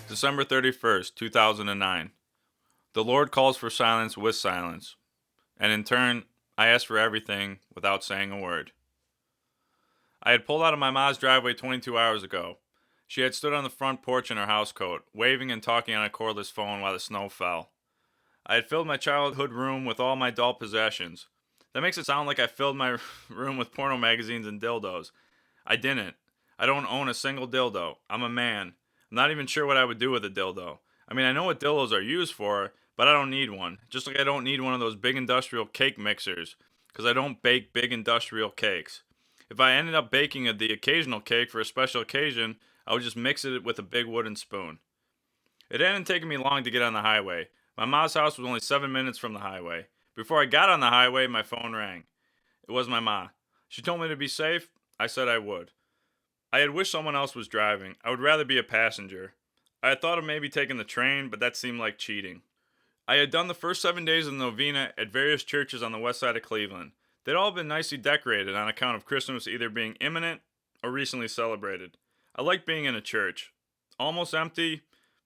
December 31st, 2009. The Lord calls for silence with silence, and in turn, I ask for everything without saying a word. I had pulled out of my mom's driveway 22 hours ago. She had stood on the front porch in her housecoat, waving and talking on a cordless phone while the snow fell. I had filled my childhood room with all my adult possessions. That makes it sound like I filled my room with porno magazines and dildos. I didn't. I don't own a single dildo. I'm a man. I'm not even sure what I would do with a dildo. I mean, I know what dildos are used for, but I don't need one. Just like I don't need one of those big industrial cake mixers, because I don't bake big industrial cakes. If I ended up baking the occasional cake for a special occasion, I would just mix it with a big wooden spoon. It hadn't taken me long to get on the highway. My mom's house was only 7 minutes from the highway. Before I got on the highway, my phone rang. It was my ma. She told me to be safe. I said I would. I had wished someone else was driving. I would rather be a passenger. I had thought of maybe taking the train, but that seemed like cheating. I had done the first 7 days of the novena at various churches on the west side of Cleveland. They'd all been nicely decorated on account of Christmas either being imminent or recently celebrated. I liked being in a church. Almost empty,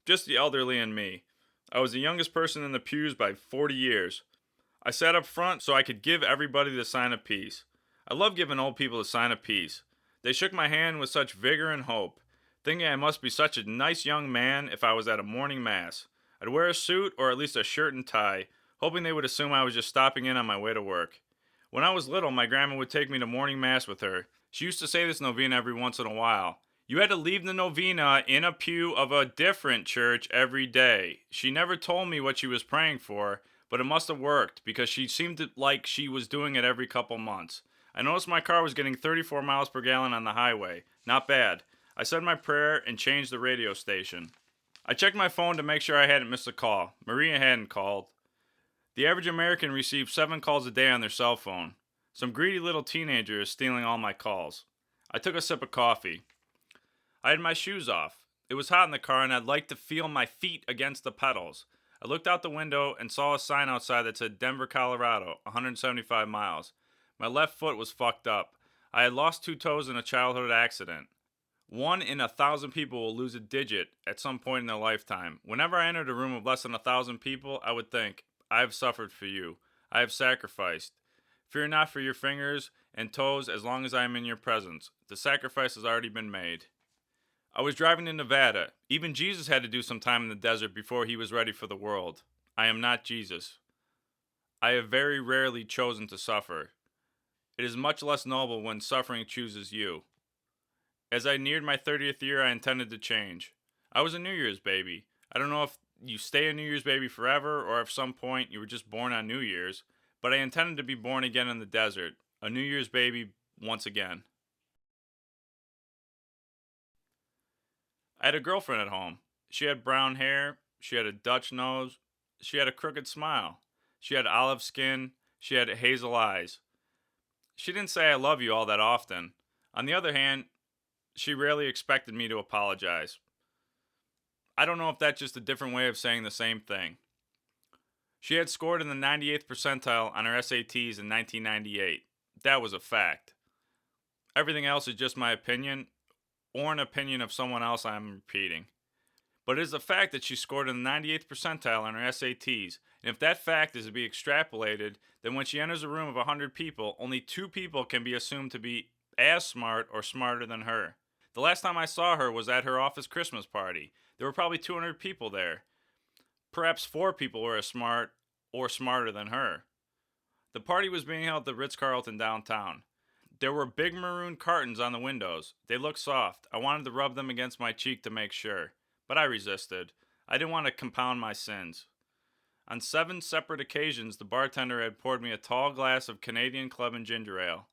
just the elderly and me. I was the youngest person in the pews by 40 years. I sat up front so I could give everybody the sign of peace. I love giving old people the sign of peace. They shook my hand with such vigor and hope, thinking I must be such a nice young man if I was at a morning mass. I'd wear a suit or at least a shirt and tie, hoping they would assume I was just stopping in on my way to work. When I was little, my grandma would take me to morning mass with her. She used to say this novena every once in a while. You had to leave the novena in a pew of a different church every day. She never told me what she was praying for, but it must have worked because she seemed like she was doing it every couple months. I noticed my car was getting 34 miles per gallon on the highway. Not bad. I said my prayer and changed the radio station. I checked my phone to make sure I hadn't missed a call. Maria hadn't called. The average American receives 7 calls a day on their cell phone. Some greedy little teenager is stealing all my calls. I took a sip of coffee. I had my shoes off. It was hot in the car and I'd like to feel my feet against the pedals. I looked out the window and saw a sign outside that said Denver, Colorado, 175 miles. My left foot was fucked up. I had lost 2 toes in a childhood accident. 1 in 1,000 people will lose a digit at some point in their lifetime. Whenever I entered a room of less than 1,000 people, I would think, I have suffered for you. I have sacrificed. Fear not for your fingers and toes as long as I am in your presence. The sacrifice has already been made. I was driving to Nevada. Even Jesus had to do some time in the desert before he was ready for the world. I am not Jesus. I have very rarely chosen to suffer. It is much less noble when suffering chooses you. As I neared my 30th year, I intended to change. I was a New Year's baby. I don't know if you stay a New Year's baby forever or if some point you were just born on New Year's, but I intended to be born again in the desert, a New Year's baby once again. I had a girlfriend at home. She had brown hair, she had a Dutch nose, she had a crooked smile, she had olive skin, she had hazel eyes. She didn't say I love you all that often. On the other hand, she rarely expected me to apologize. I don't know if that's just a different way of saying the same thing. She had scored in the 98th percentile on her SATs in 1998. That was a fact. Everything else is just my opinion, or an opinion of someone else I'm repeating. But it is a fact that she scored in the 98th percentile on her SATs, and if that fact is to be extrapolated, then when she enters a room of 100 people, only 2 people can be assumed to be as smart or smarter than her. The last time I saw her was at her office Christmas party. There were probably 200 people there. Perhaps 4 people were as smart or smarter than her. The party was being held at the Ritz-Carlton downtown. There were big maroon cartons on the windows. They looked soft. I wanted to rub them against my cheek to make sure. But I resisted. I didn't want to compound my sins. On 7 separate occasions, the bartender had poured me a tall glass of Canadian Club and ginger ale.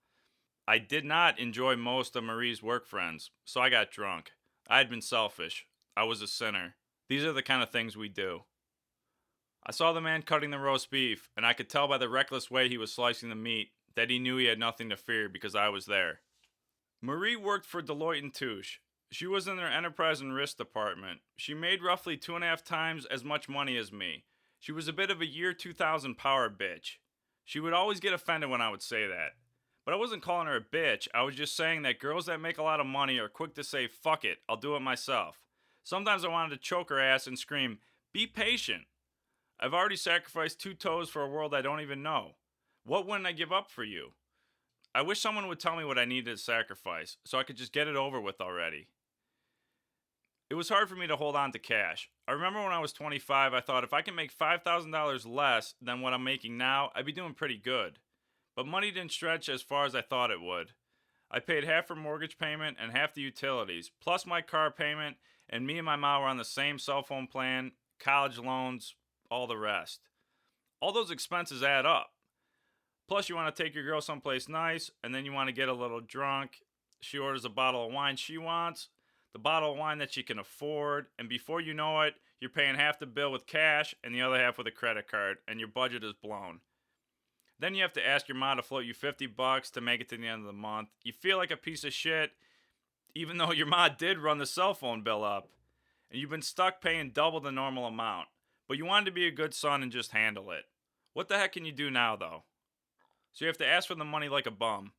I did not enjoy most of Marie's work friends, so I got drunk. I had been selfish. I was a sinner. These are the kind of things we do. I saw the man cutting the roast beef, and I could tell by the reckless way he was slicing the meat that he knew he had nothing to fear because I was there. Marie worked for Deloitte and Touche. She was in their enterprise and risk department. She made roughly 2.5 times as much money as me. She was a bit of a year 2000 power bitch. She would always get offended when I would say that. But I wasn't calling her a bitch. I was just saying that girls that make a lot of money are quick to say, fuck it, I'll do it myself. Sometimes I wanted to choke her ass and scream, "Be patient. I've already sacrificed 2 toes for a world I don't even know. What wouldn't I give up for you?" I wish someone would tell me what I needed to sacrifice so I could just get it over with already. It was hard for me to hold on to cash. I remember when I was 25, I thought if I can make $5,000 less than what I'm making now, I'd be doing pretty good. But money didn't stretch as far as I thought it would. I paid half for mortgage payment and half the utilities, plus my car payment, and me and my mom were on the same cell phone plan, college loans, all the rest. All those expenses add up. Plus, you want to take your girl someplace nice, and then you want to get a little drunk. She orders a bottle of wine she wants, the bottle of wine that she can afford, and before you know it, you're paying half the bill with cash and the other half with a credit card, and your budget is blown. Then you have to ask your mom to float you $50 to make it to the end of the month. You feel like a piece of shit, even though your mom did run the cell phone bill up, and you've been stuck paying double the normal amount. But you wanted to be a good son and just handle it. What the heck can you do now, though? So you have to ask for the money like a bum.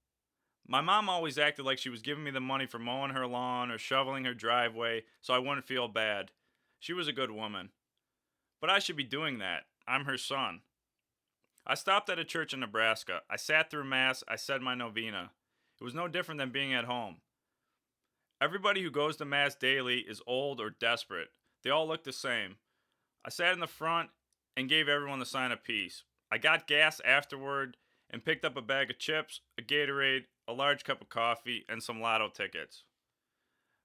My mom always acted like she was giving me the money for mowing her lawn or shoveling her driveway so I wouldn't feel bad. She was a good woman. But I should be doing that. I'm her son. I stopped at a church in Nebraska. I sat through Mass. I said my novena. It was no different than being at home. Everybody who goes to Mass daily is old or desperate. They all look the same. I sat in the front and gave everyone the sign of peace. I got gas afterward and picked up a bag of chips, a Gatorade, a large cup of coffee, and some lotto tickets.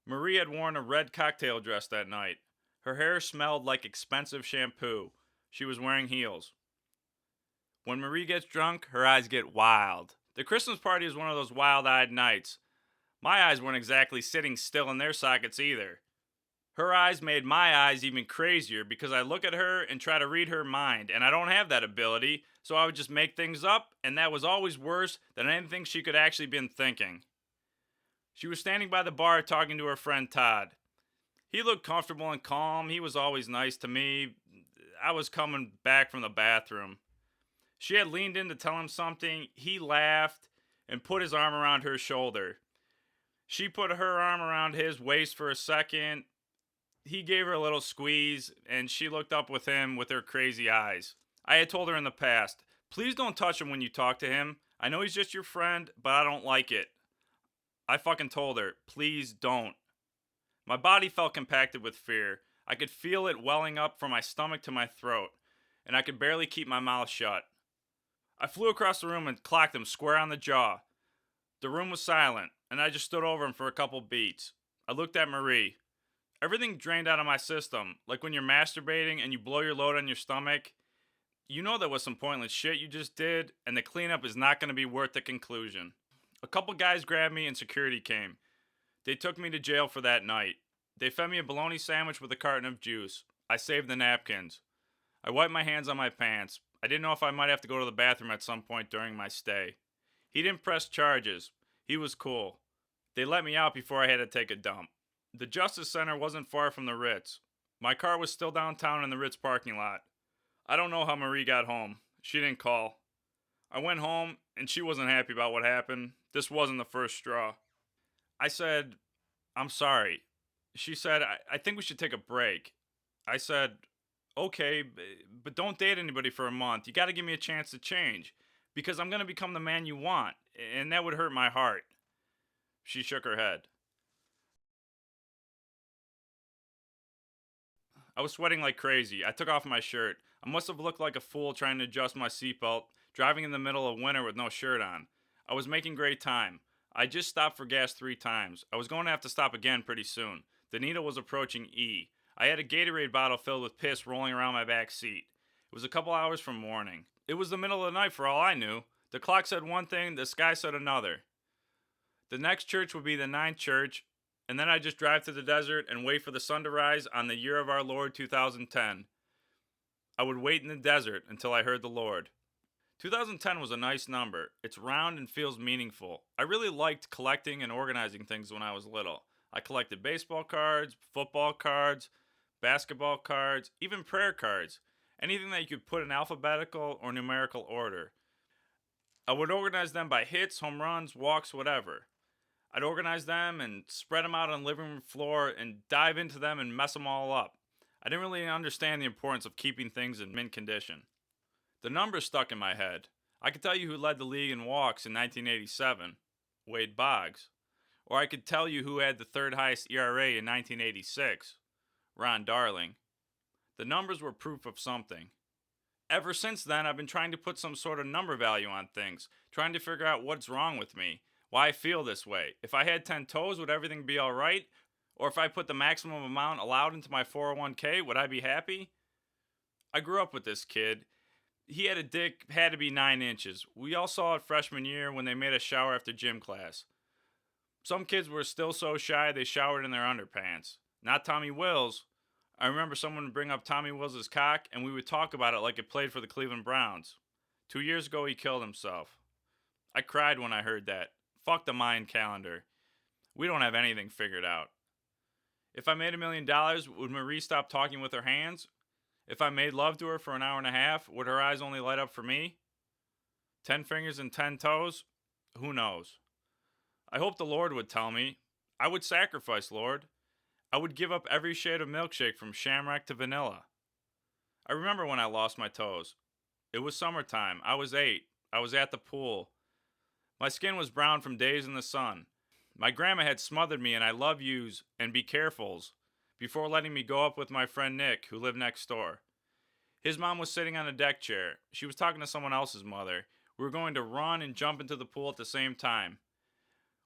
Marie had worn a red cocktail dress that night. Her hair smelled like expensive shampoo. She was wearing heels. When Marie gets drunk, her eyes get wild. The Christmas party is one of those wild-eyed nights. My eyes weren't exactly sitting still in their sockets either. Her eyes made my eyes even crazier because I look at her and try to read her mind, and I don't have that ability, so I would just make things up, and that was always worse than anything she could actually been thinking. She was standing by the bar talking to her friend Todd. He looked comfortable and calm. He was always nice to me. I was coming back from the bathroom. She had leaned in to tell him something. He laughed and put his arm around her shoulder. She put her arm around his waist for a second. He gave her a little squeeze, and she looked up with him with her crazy eyes. I had told her in the past, please don't touch him when you talk to him. I know he's just your friend, but I don't like it. I fucking told her, please don't. My body felt compacted with fear. I could feel it welling up from my stomach to my throat, and I could barely keep my mouth shut. I flew across the room and clocked him square on the jaw. The room was silent, and I just stood over him for a couple beats. I looked at Marie. Everything drained out of my system, like when you're masturbating and you blow your load on your stomach. You know that was some pointless shit you just did, and the cleanup is not going to be worth the conclusion. A couple guys grabbed me and security came. They took me to jail for that night. They fed me a bologna sandwich with a carton of juice. I saved the napkins. I wiped my hands on my pants. I didn't know if I might have to go to the bathroom at some point during my stay. He didn't press charges. He was cool. They let me out before I had to take a dump. The Justice Center wasn't far from the Ritz. My car was still downtown in the Ritz parking lot. I don't know how Marie got home. She didn't call. I went home, and she wasn't happy about what happened. This wasn't the first straw. I said, I'm sorry. She said, I think we should take a break. I said, okay, but don't date anybody for a month. You got to give me a chance to change, because I'm going to become the man you want, and that would hurt my heart. She shook her head. I was sweating like crazy. I took off my shirt. I must have looked like a fool trying to adjust my seatbelt, driving in the middle of winter with no shirt on. I was making great time. I just stopped for gas 3 times. I was going to have to stop again pretty soon. The needle was approaching E. I had a Gatorade bottle filled with piss rolling around my back seat. It was a couple hours from morning. It was the middle of the night for all I knew. The clock said one thing, the sky said another. The next church would be the 9th church, and then I'd just drive to the desert and wait for the sun to rise on the year of our Lord 2010. I would wait in the desert until I heard the Lord. 2010 was a nice number. It's round and feels meaningful. I really liked collecting and organizing things when I was little. I collected baseball cards, football cards, basketball cards, even prayer cards. Anything that you could put in alphabetical or numerical order. I would organize them by hits, home runs, walks, whatever. I'd organize them and spread them out on the living room floor and dive into them and mess them all up. I didn't really understand the importance of keeping things in mint condition. The numbers stuck in my head. I could tell you who led the league in walks in 1987, Wade Boggs. Or I could tell you who had the third highest ERA in 1986, Ron Darling. The numbers were proof of something. Ever since then, I've been trying to put some sort of number value on things, trying to figure out what's wrong with me, why I feel this way. If I had 10 toes, would everything be alright? Or if I put the maximum amount allowed into my 401k, would I be happy? I grew up with this kid. He had a dick, had to be 9 inches. We all saw it freshman year when they made us shower after gym class. Some kids were still so shy they showered in their underpants. Not Tommy Wills. I remember someone would bring up Tommy Wills' cock and we would talk about it like it played for the Cleveland Browns. 2 years ago, he killed himself. I cried when I heard that. Fuck the Mayan calendar. We don't have anything figured out. If I made $1 million, would Marie stop talking with her hands? If I made love to her for an hour and a half, would her eyes only light up for me? 10 fingers and 10 toes? Who knows? I hope the Lord would tell me. I would sacrifice, Lord. I would give up every shade of milkshake from shamrock to vanilla. I remember when I lost my toes. It was summertime. I was 8. I was at the pool. My skin was brown from days in the sun. My grandma had smothered me in I love yous and be carefuls before letting me go up with my friend Nick, who lived next door. His mom was sitting on a deck chair. She was talking to someone else's mother. We were going to run and jump into the pool at the same time.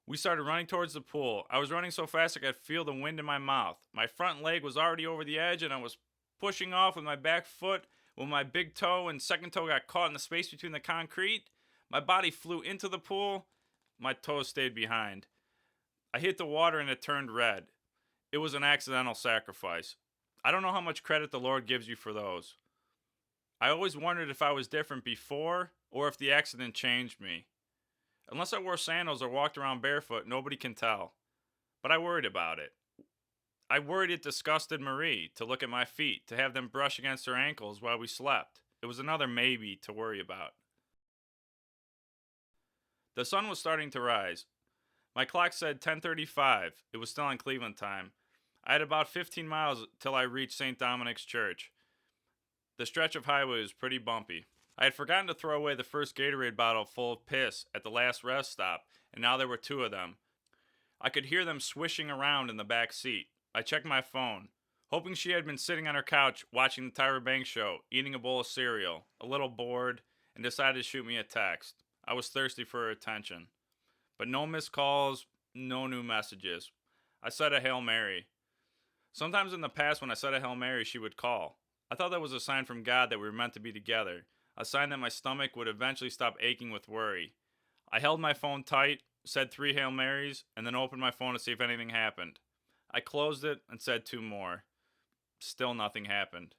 We started running towards the pool. I was running so fast I could feel the wind in my mouth. My front leg was already over the edge and I was pushing off with my back foot when my big toe and second toe got caught in the space between the concrete. My body flew into the pool. My toes stayed behind. I hit the water and it turned red. It was an accidental sacrifice. I don't know how much credit the Lord gives you for those. I always wondered if I was different before or if the accident changed me. Unless I wore sandals or walked around barefoot, nobody can tell. But I worried about it. I worried it disgusted Marie to look at my feet, to have them brush against her ankles while we slept. It was another maybe to worry about. The sun was starting to rise. My clock said 10:35. It was still in Cleveland time. I had about 15 miles till I reached St. Dominic's Church. The stretch of highway was pretty bumpy. I had forgotten to throw away the first Gatorade bottle full of piss at the last rest stop, and now there were 2 of them. I could hear them swishing around in the back seat. I checked my phone, hoping she had been sitting on her couch watching the Tyra Banks show, eating a bowl of cereal, a little bored, and decided to shoot me a text. I was thirsty for her attention. But no missed calls, no new messages. I said a Hail Mary. Sometimes in the past when I said a Hail Mary, she would call. I thought that was a sign from God that we were meant to be together, a sign that my stomach would eventually stop aching with worry. I held my phone tight, said 3 Hail Marys, and then opened my phone to see if anything happened. I closed it and said 2 more. Still nothing happened.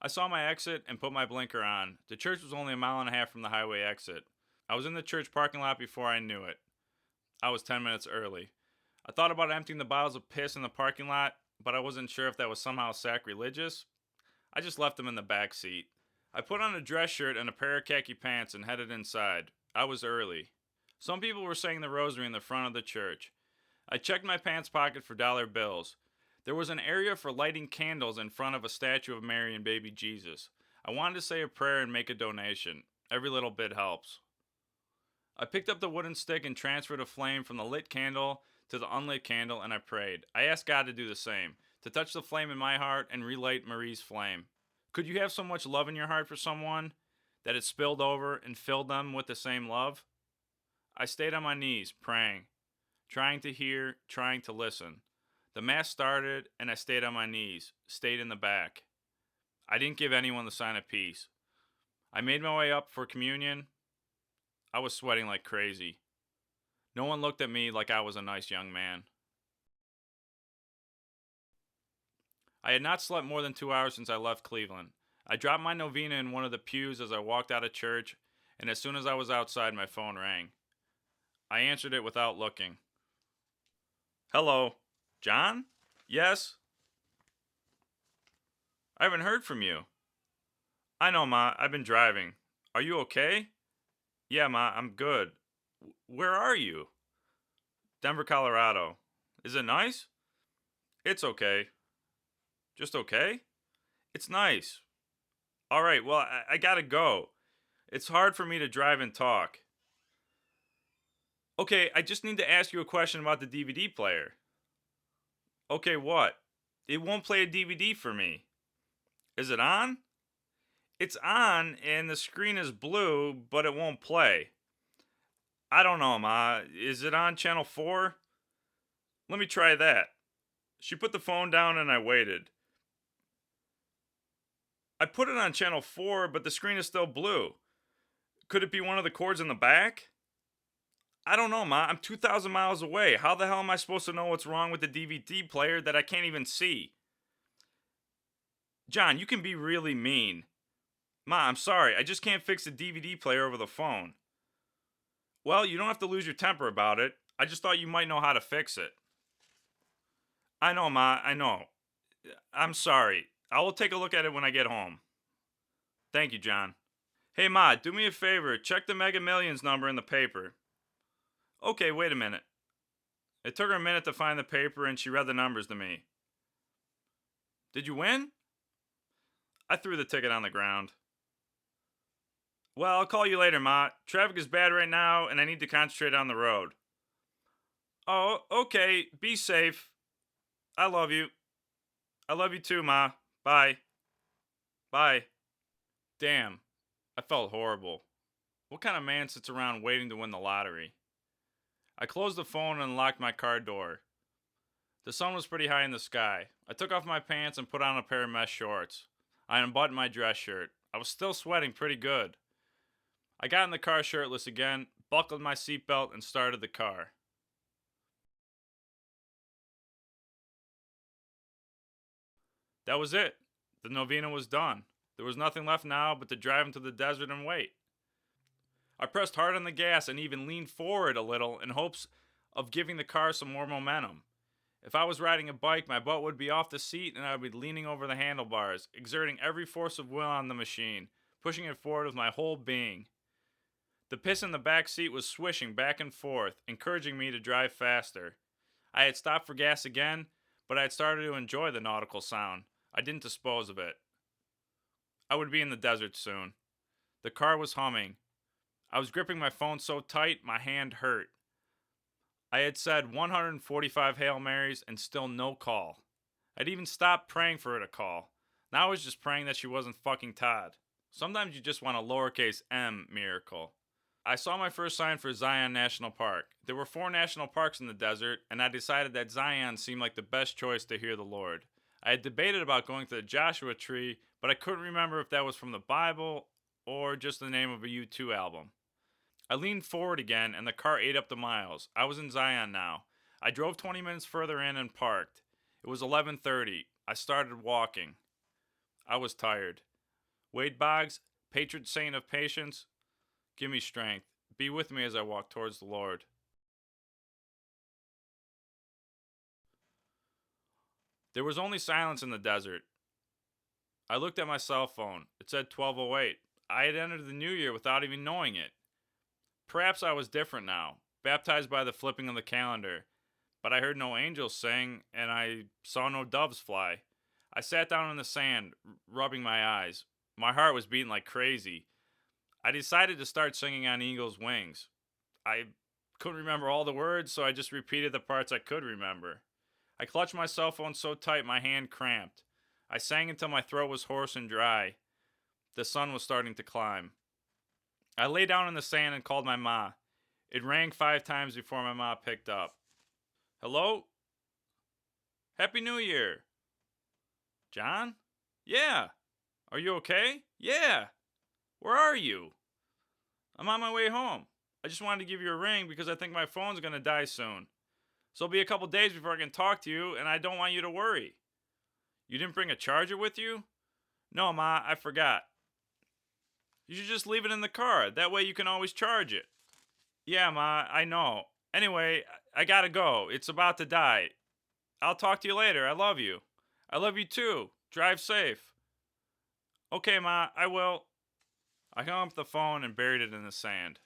I saw my exit and put my blinker on. The church was only a mile and a half from the highway exit. I was in the church parking lot before I knew it. I was 10 minutes early. I thought about emptying the bottles of piss in the parking lot, but I wasn't sure if that was somehow sacrilegious. I just left them in the back seat. I put on a dress shirt and a pair of khaki pants and headed inside. I was early. Some people were saying the rosary in the front of the church. I checked my pants pocket for dollar bills. There was an area for lighting candles in front of a statue of Mary and baby Jesus. I wanted to say a prayer and make a donation. Every little bit helps. I picked up the wooden stick and transferred a flame from the lit candle to the unlit candle and I prayed. I asked God to do the same, to touch the flame in my heart and relight Marie's flame. Could you have so much love in your heart for someone that it spilled over and filled them with the same love? I stayed on my knees, praying, trying to hear, trying to listen. The mass started and I stayed on my knees, stayed in the back. I didn't give anyone the sign of peace. I made my way up for communion. I was sweating like crazy. No one looked at me like I was a nice young man. I had not slept more than 2 hours since I left Cleveland. I dropped my novena in one of the pews as I walked out of church, and as soon as I was outside, my phone rang. I answered it without looking. Hello, John? Yes? I haven't heard from you. I know, Ma. I've been driving. Are you okay? Yeah, Ma, I'm good. Where are you? Denver, Colorado. Is it nice? It's okay. Just okay? It's nice. All right, well, I gotta go. It's hard for me to drive and talk. Okay, I just need to ask you a question about the DVD player. Okay, what? It won't play a DVD for me. Is it on? It's on and the screen is blue, but it won't play. I don't know, Ma. Is it on channel 4? Let me try that. She put the phone down and I waited. I put it on channel 4, but the screen is still blue. Could it be one of the cords in the back? I don't know, Ma. I'm 2,000 miles away. How the hell am I supposed to know what's wrong with the DVD player that I can't even see? John, you can be really mean. Ma, I'm sorry. I just can't fix the DVD player over the phone. Well, you don't have to lose your temper about it. I just thought you might know how to fix it. I know, Ma. I know. I'm sorry. I will take a look at it when I get home. Thank you, John. Hey, Ma, do me a favor. Check the Mega Millions number in the paper. Okay, wait a minute. It took her a minute to find the paper and she read the numbers to me. Did you win? I threw the ticket on the ground. Well, I'll call you later, Ma. Traffic is bad right now and I need to concentrate on the road. Oh, okay. Be safe. I love you. I love you too, Ma. Bye. Bye. Damn. I felt horrible. What kind of man sits around waiting to win the lottery? I closed the phone and locked my car door. The sun was pretty high in the sky. I took off my pants and put on a pair of mesh shorts. I unbuttoned my dress shirt. I was still sweating pretty good. I got in the car shirtless again, buckled my seatbelt, and started the car. That was it. The novena was done. There was nothing left now but to drive into the desert and wait. I pressed hard on the gas and even leaned forward a little in hopes of giving the car some more momentum. If I was riding a bike, my butt would be off the seat and I would be leaning over the handlebars, exerting every force of will on the machine, pushing it forward with my whole being. The piss in the back seat was swishing back and forth, encouraging me to drive faster. I had stopped for gas again, but I had started to enjoy the nautical sound. I didn't dispose of it. I would be in the desert soon. The car was humming. I was gripping my phone so tight, my hand hurt. I had said 145 Hail Marys and still no call. I'd even stopped praying for her to call. Now I was just praying that she wasn't fucking Todd. Sometimes you just want a lowercase m miracle. I saw my first sign for Zion National Park. There were 4 national parks in the desert, and I decided that Zion seemed like the best choice to hear the Lord. I had debated about going to the Joshua Tree, but I couldn't remember if that was from the Bible or just the name of a U2 album. I leaned forward again and the car ate up the miles. I was in Zion now. I drove 20 minutes further in and parked. It was 11:30. I started walking. I was tired. Wade Boggs, patron saint of patience, give me strength. Be with me as I walk towards the Lord. There was only silence in the desert. I looked at my cell phone. It said 12:08. I had entered the new year without even knowing it. Perhaps I was different now, baptized by the flipping of the calendar, but I heard no angels sing and I saw no doves fly. I sat down in the sand, rubbing my eyes. My heart was beating like crazy. I decided to start singing on Eagle's Wings. I couldn't remember all the words, so I just repeated the parts I could remember. I clutched my cell phone so tight my hand cramped. I sang until my throat was hoarse and dry. The sun was starting to climb. I lay down in the sand and called my ma. It rang 5 times before my ma picked up. Hello? Happy New Year. John? Yeah. Are you okay? Yeah. Where are you? I'm on my way home. I just wanted to give you a ring because I think my phone's gonna die soon. So it'll be a couple days before I can talk to you, and I don't want you to worry. You didn't bring a charger with you? No, Ma, I forgot. You should just leave it in the car. That way you can always charge it. Yeah, Ma, I know. Anyway, I gotta go. It's about to die. I'll talk to you later. I love you. I love you too. Drive safe. Okay, Ma, I will. I hung up the phone and buried it in the sand.